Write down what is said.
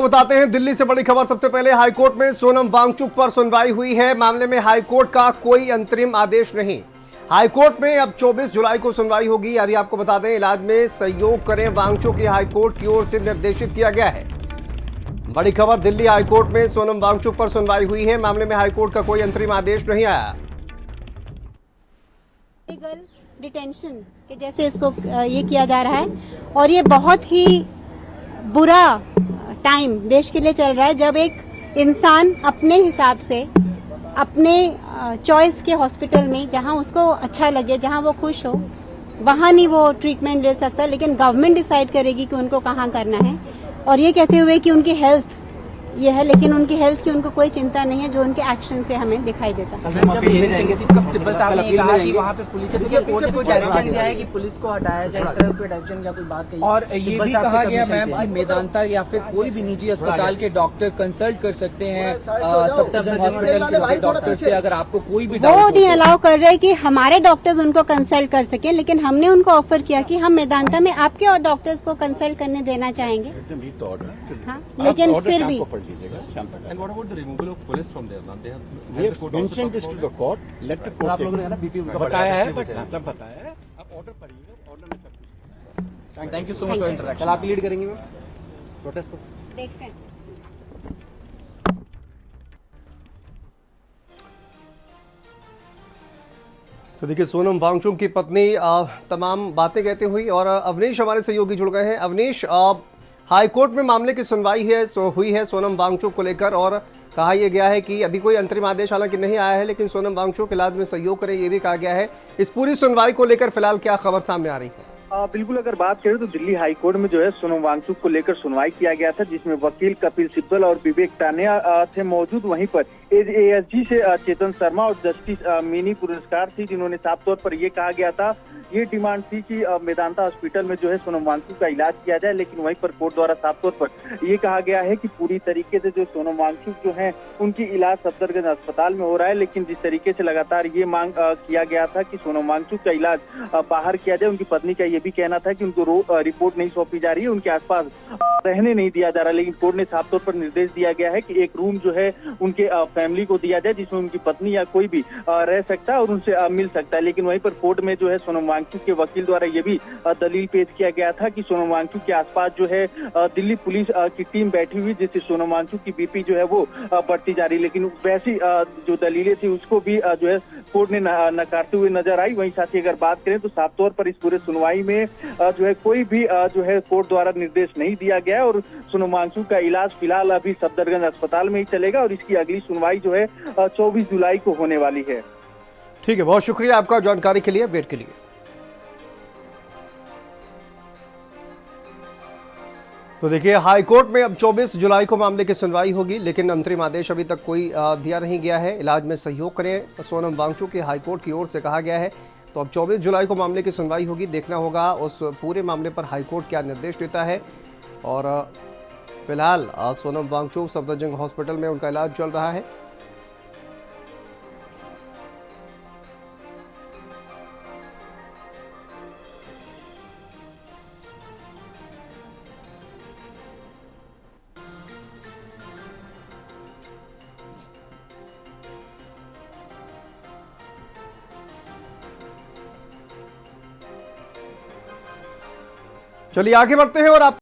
बताते हैं दिल्ली से बड़ी खबर। सबसे पहले हाईकोर्ट में सोनम वांगचुक पर सुनवाई हुई है। मामले में हाईकोर्ट का कोई अंतरिम आदेश नहीं। हाईकोर्ट में अब 24 जुलाई को सुनवाई होगी। अभी आपको बता दें, इलाज में सहयोग करें वांगचुक की हाईकोर्ट की ओर से निर्देशित किया गया है। बड़ी खबर, दिल्ली हाईकोर्ट में सोनम वांगचुक पर सुनवाई हुई है। मामले में हाईकोर्ट का कोई अंतरिम आदेश नहीं आया। डिटेंशन के जैसे इसको ये किया जा रहा है और ये बहुत ही बुरा टाइम देश के लिए चल रहा है, जब एक इंसान अपने हिसाब से अपने चॉइस के हॉस्पिटल में, जहां उसको अच्छा लगे, जहां वो खुश हो, वहां नहीं वो ट्रीटमेंट ले सकता, लेकिन गवर्नमेंट डिसाइड करेगी कि उनको कहां करना है। और ये कहते हुए कि उनकी हेल्थ ये है, लेकिन उनकी हेल्थ की उनको कोई चिंता नहीं है, जो उनके एक्शन से हमें दिखाई देता है। और ये भी कहा गया मैम कि मेदांता या फिर कोई भी निजी अस्पताल के डॉक्टर कंसल्ट कर सकते हैं सफदरजंग हॉस्पिटल के डॉक्टर से, अगर आपको कोई भी वो नहीं अलाउ कर रहे कि हमारे डॉक्टर्स उनको कंसल्ट कर सके, लेकिन हमने उनको ऑफर किया कि हम मेदांता में आपके और डॉक्टर्स को कंसल्ट करने देना चाहेंगे। हाँ, लेकिन फिर भी And what about the removal of police from there? They have, We have mentioned this to the court. Let the court take it. बताया है, बट सब बताया है। अब ऑर्डर पढ़िएगा, ऑर्डर में सब कुछ। Thank you so much for interaction. आप लीड करेंगे मैम प्रोटेस्ट को? देखते हैं। तो देखिए, सोनम वांगचुक की पत्नी तमाम बातें कहते हुई, और अवनीश हमारे सहयोगी जुड़ गए हैं। अवनीश, हाईकोर्ट में मामले की सुनवाई हुई है सोनम वांगचुक को लेकर, और कहा यह गया है कि अभी कोई अंतरिम आदेश हालांकि नहीं आया है, लेकिन सोनम वांगचुक इलाज में सहयोग करें, ये भी कहा गया है। इस पूरी सुनवाई को लेकर फिलहाल क्या खबर सामने आ रही है? बिल्कुल, अगर बात करें तो दिल्ली हाईकोर्ट में जो है सोनम वांगचुक को लेकर सुनवाई किया गया था, जिसमें वकील कपिल सिब्बल और विवेक टानिया थे मौजूद। वहीं पर एएसजी से चेतन शर्मा और जस्टिस मिनी पुरस्कार थी, जिन्होंने साफ तौर पर यह कहा गया था, ये डिमांड थी कि मेदांता हॉस्पिटल में जो है सोनम वांगचुक का इलाज किया जाए, लेकिन वहीं पर कोर्ट द्वारा साफ तौर पर ये कहा गया है कि पूरी तरीके से जो सोनम वांगचुक जो है उनकी इलाज सफदरजंग अस्पताल में हो रहा है। लेकिन जिस तरीके से लगातार ये मांग किया गया था कि सोनम वांगचुक का इलाज बाहर किया जाए, उनकी पत्नी का ये भी कहना था कि उनको रिपोर्ट नहीं सौंपी जा रही है, उनके आसपास रहने नहीं दिया जा रहा। लेकिन कोर्ट ने साफ तौर पर निर्देश दिया गया है कि एक रूम जो है उनके फैमिली को दिया जाए, जिसमें उनकी पत्नी या कोई भी रह सकता है और उनसे मिल सकता है। लेकिन वहीं पर कोर्ट में जो है सोनम वांगचुक के वकील द्वारा ये भी दलील पेश किया गया था कि सोनम वांगचुक के आसपास जो है दिल्ली पुलिस की टीम बैठी हुई, जिससे सोनम वांगचुक की बीपी जो है वो बढ़ती जा रही। लेकिन वैसी जो दलीलें थी उसको भी जो है कोर्ट ने नकारते हुए नजर आई। वहीं साथ ही अगर बात करें तो साफ तौर पर इस पूरे सुनवाई में जो है कोई भी जो है कोर्ट द्वारा निर्देश नहीं दिया गया, और सोनम वांगचुक का इलाज फिलहाल अभी सफदरजंग अस्पताल में ही चलेगा, और इसकी अगली सुनवाई जो है 24 जुलाई को होने वाली है। ठीक है, बहुत शुक्रिया आपका जानकारी के लिए, अपडेट के लिए। तो देखिए, हाईकोर्ट में अब 24 जुलाई को मामले की सुनवाई होगी, लेकिन अंतरिम आदेश अभी तक कोई दिया नहीं गया है। इलाज में सहयोग करें सोनम वांगचुक की हाईकोर्ट की ओर से कहा गया है। तो अब 24 जुलाई को मामले की सुनवाई होगी। देखना होगा उस पूरे मामले पर हाईकोर्ट क्या निर्देश देता है। और फिलहाल सोनम वांगचुक सफदरजंग हॉस्पिटल में उनका इलाज चल रहा है। चलिए आगे बढ़ते हैं और आप